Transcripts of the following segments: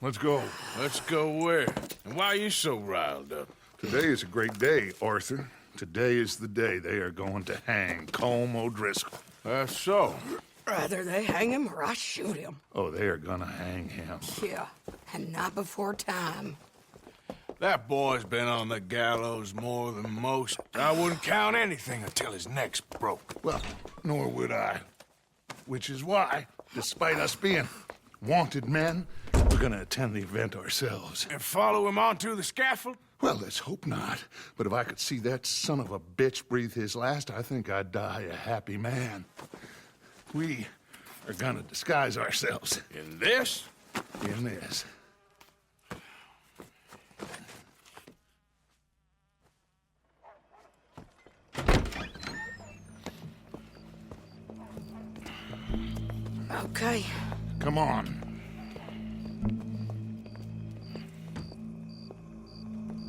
Let's go. Let's go where? And why are you so riled up? Today is a great day, Arthur. Today is the day they are going to hang Colm O'Driscoll. That's so. Rather they hang him or I shoot him. Oh, they are gonna hang him. Yeah, and not before time. That boy's been on the gallows more than most. I wouldn't count anything until his neck's broke. Well, nor would I. Which is why, despite us being wanted men, we're gonna attend the event ourselves. And follow him onto the scaffold? Well, let's hope not. But if I could see that son of a bitch breathe his last, I think I'd die a happy man. We are gonna disguise ourselves. In this? In this. Okay. Come on.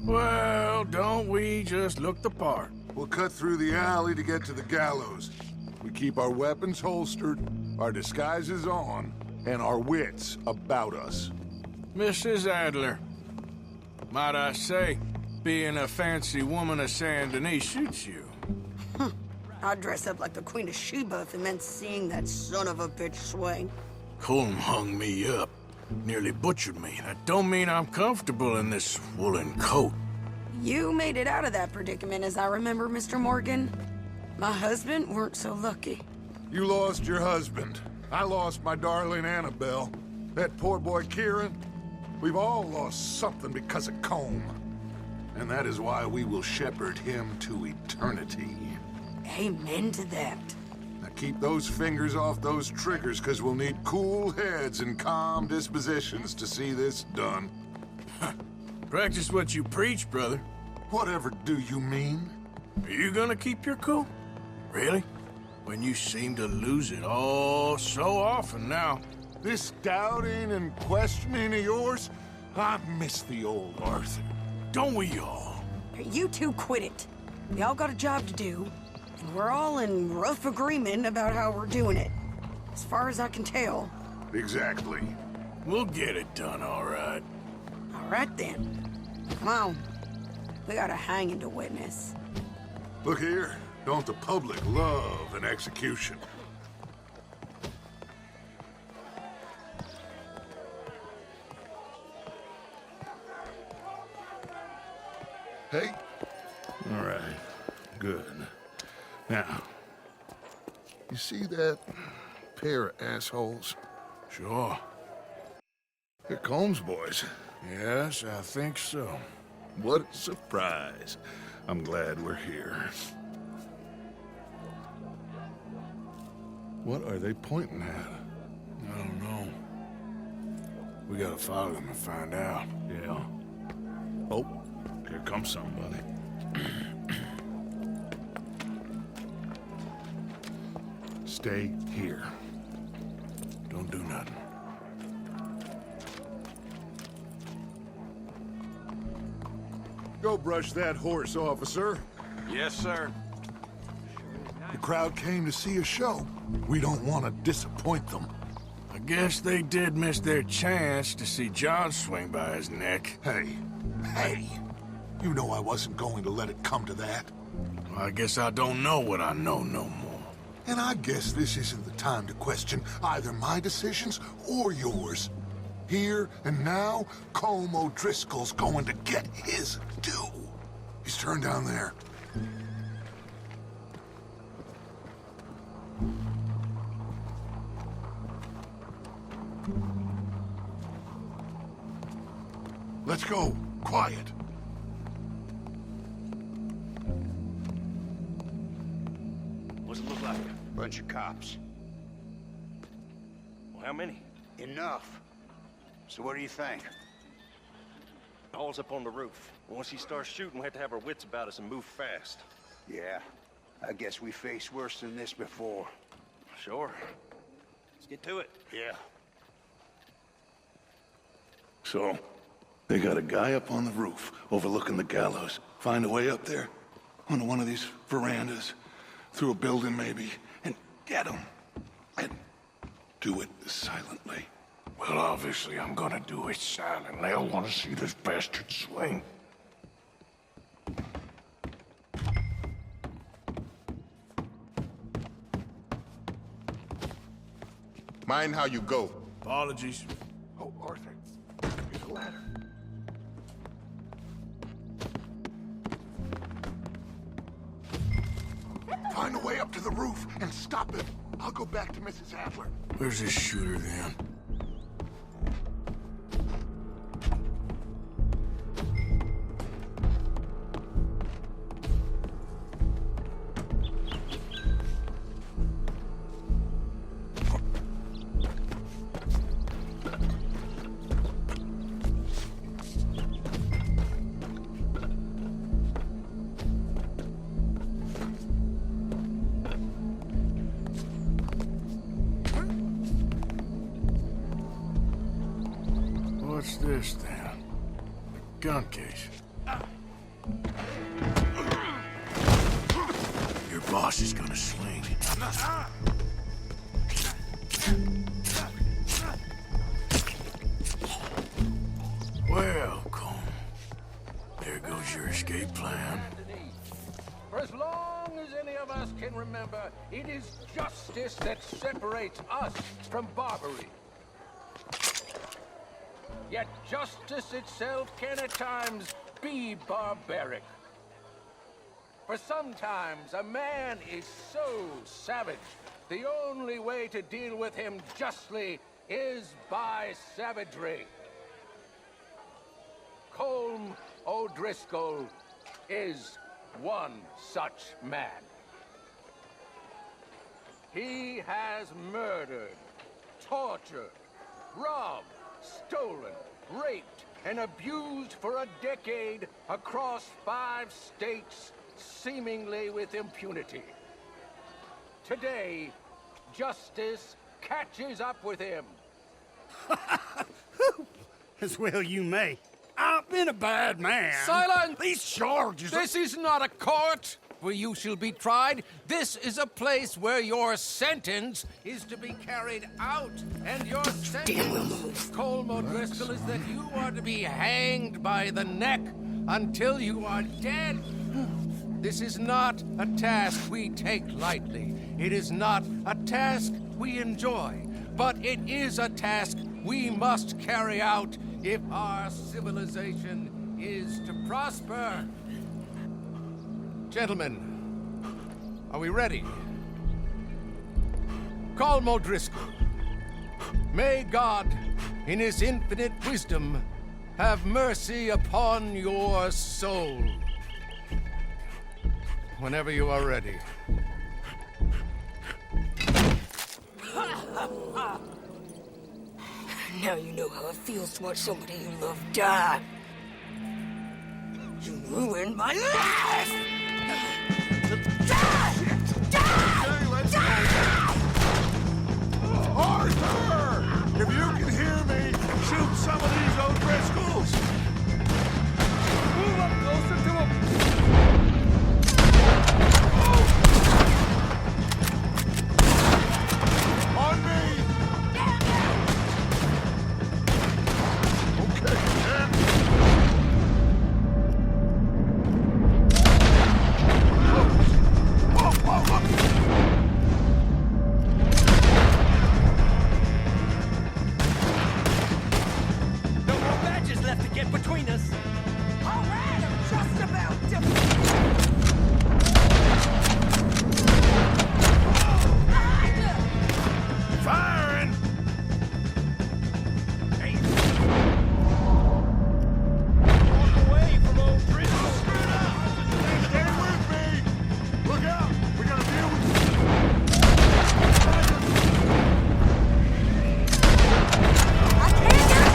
Well, don't we just look the part? We'll cut through the alley to get to the gallows. We keep our weapons holstered, our disguises on, and our wits about us. Mrs. Adler, might I say, being a fancy woman of Saint Denis shoots you. I'd dress up like the Queen of Sheba if it meant seeing that son of a bitch swing. Colm hung me up, nearly butchered me. That don't mean I'm comfortable in this woolen coat. You made it out of that predicament, as I remember, Mr. Morgan. My husband weren't so lucky. You lost your husband. I lost my darling Annabelle. That poor boy Kieran. We've all lost something because of Colm. And that is why we will shepherd him to eternity. Amen to that. Now keep those fingers off those triggers, because we'll need cool heads and calm dispositions to see this done. Practice what you preach, brother. Whatever do you mean? Are you gonna keep your cool? Really? When you seem to lose it all so often now. This doubting and questioning of yours, I miss the old Arthur. Don't we all? You two quit it. We all got a job to do, and we're all in rough agreement about how we're doing it. As far as I can tell. Exactly. We'll get it done, all right. All right then. Come on. We got a hanging to witness. Look here, don't the public love an execution? Hey? All right. Good. Now, you see that pair of assholes? Sure. They're Colm's boys. Yes, I think so. What a surprise. I'm glad we're here. What are they pointing at? I don't know. We gotta follow them and find out. Yeah. Oh, here comes somebody. Stay here. Don't do nothing. Go brush that horse, officer. Yes, sir. The crowd came to see a show. We don't want to disappoint them. I guess they did miss their chance to see John swing by his neck. Hey, you know I wasn't going to let it come to that. Well, I guess I don't know what I know no more. And I guess this isn't the time to question either my decisions or yours. Here and now, Colm O'Driscoll's going to get his due. He's turned down there. Let's go. Quiet. What's it look like? Bunch of cops. Well, how many? Enough. So what do you think? All's up on the roof. Once he starts shooting, we have to have our wits about us and move fast. Yeah, I guess we faced worse than this before. Sure. Let's get to it. Yeah. So, they got a guy up on the roof overlooking the gallows. Find a way up there, onto one of these verandas, through a building maybe, and get him. And do it silently. Well, obviously I'm gonna do it silent. They'll want to see this bastard swing. Mind how you go. Apologies. Oh, Arthur, here's a ladder. Find a way up to the roof and stop him. I'll go back to Mrs. Adler. Where's this shooter then? What's this, then? A gun case. Your boss is gonna swing. Well, Colm, there goes your escape plan. For as long as any of us can remember, it is justice that separates us from barbary. Yet justice itself can at times be barbaric. For sometimes a man is so savage, the only way to deal with him justly is by savagery. Colm O'Driscoll is one such man. He has murdered, tortured, robbed, stolen, raped, and abused for a decade across 5 states, seemingly with impunity. Today, justice catches up with him. As well you may. I've been a bad man. Silence! These charges... This is not a court where you shall be tried. This is a place where your sentence is to be carried out. And your sentence, Colm O'Driscoll, is that you are to be hanged by the neck until you are dead. This is not a task we take lightly. It is not a task we enjoy. But it is a task we must carry out if our civilization is to prosper. Gentlemen, are we ready? Colm O'Driscoll, may God, in his infinite wisdom, have mercy upon your soul. Whenever you are ready. Now you know how it feels to watch somebody you love die. You ruined my life! Arthur! If you can hear me, shoot some of these O'Driscolls! Move up closer to him! On me! Okay, yeah. Whoa, whoa, look! No more badges left to get between us. All right, I'm just about to... Firing! Walk away from old Driscoll. Stay with me! Look out! We got a deal with I can't get...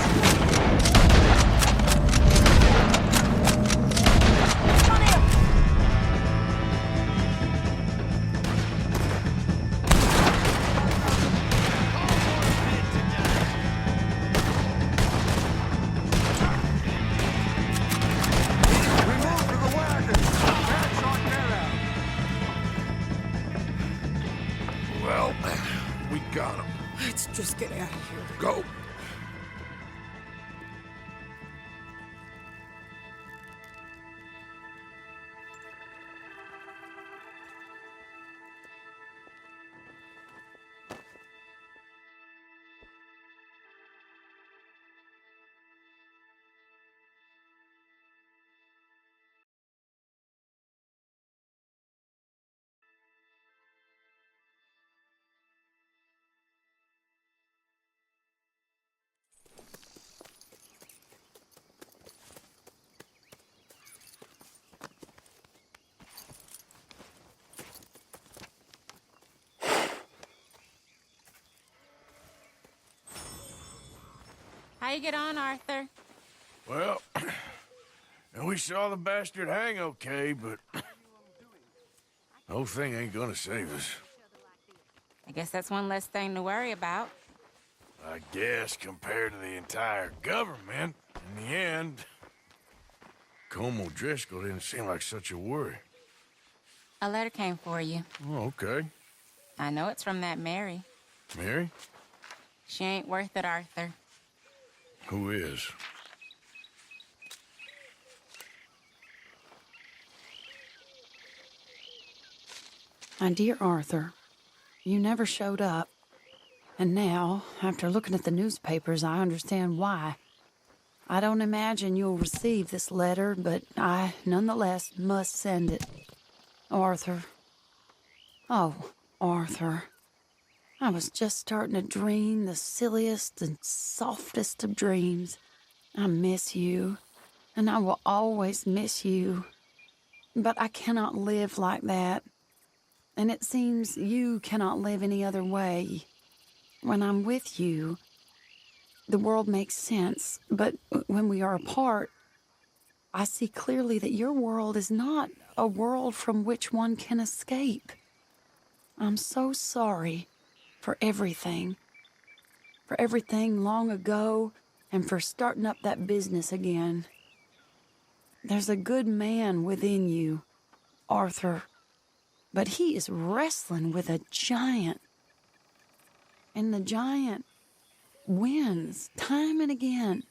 you get on, Arthur? Well, we saw the bastard hang okay, but the whole thing ain't gonna save us. I guess that's one less thing to worry about. I guess compared to the entire government, in the end, Colm O'Driscoll didn't seem like such a worry. A letter came for you. Oh, okay. I know it's from that Mary. Mary? She ain't worth it, Arthur. Who is? My dear Arthur, you never showed up. And now, after looking at the newspapers, I understand why. I don't imagine you'll receive this letter, but I, nonetheless, must send it. Arthur. Oh, Arthur. I was just starting to dream the silliest and softest of dreams. I miss you, and I will always miss you. But I cannot live like that. And it seems you cannot live any other way. When I'm with you, the world makes sense. But when we are apart, I see clearly that your world is not a world from which one can escape. I'm so sorry for everything. For everything long ago, and for starting up that business again. There's a good man within you, Arthur. But he is wrestling with a giant. And the giant wins time and again.